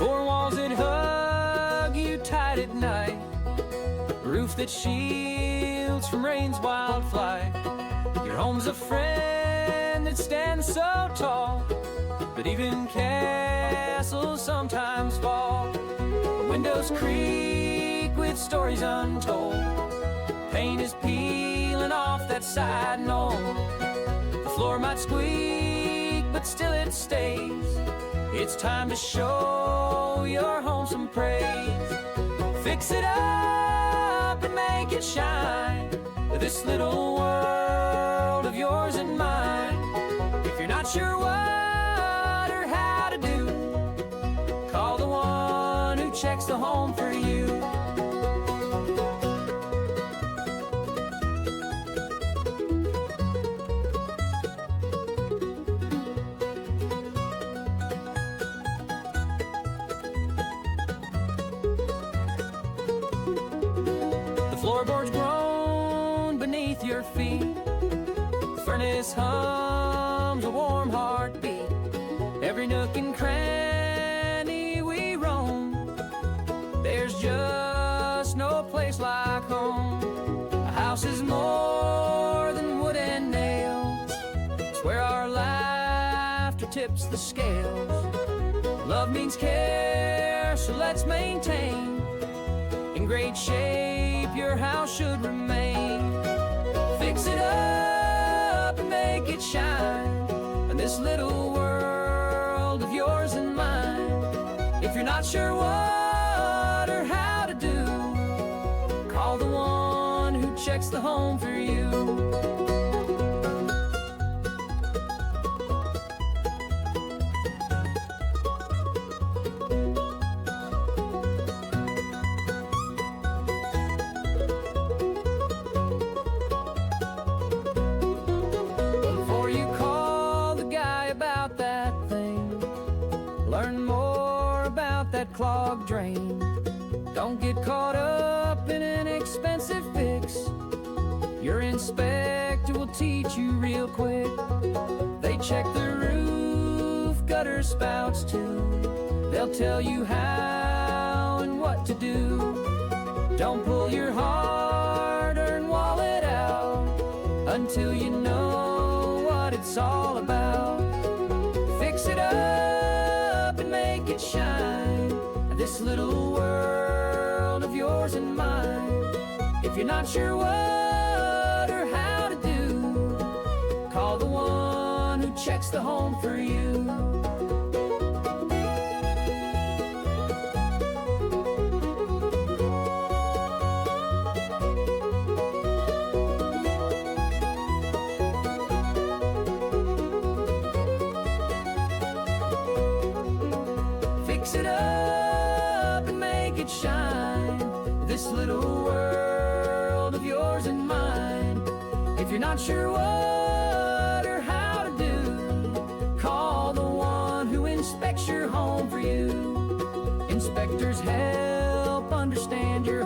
Four walls that hug you tight at night, roof that shields from rain's wild flight. Your home's a friend that stands so tall, but even castles sometimes fall. The windows creak with stories untold, paint is peeling off that side knoll. The floor might squeak, but still it stays. It's time to show your home some praise. Fix it up and make it shine, this little world of yours and mine. If you're not sure what or how to do, call the one who checks the home for you. Floorboards groan beneath your feet, the furnace hums a warm heartbeat. Every nook and cranny we roam, there's just no place like home. A house is more than wood and nails, it's where our laughter tips the scales. Love means care, so let's maintain. In great shape, your house should remain. Fix it up and make it shine, in this little world of yours and mine. If you're not sure what or how to do, call the one who checks the home for you. Learn more about that clogged drain. Don't get caught up in an expensive fix. Your inspector will teach you real quick. They check the roof, gutter spouts too. They'll tell you how and what to do. Don't pull your hard-earned wallet out until you know what it's all about. Fix it up and make it shine, this little world of yours and mine. If you're not sure what or how to do, call the one who checks the home for you. Fix it up and make it shine, this little world of yours and mine. If you're not sure what or how to do, call the one who inspects your home for you. Inspectors help understand your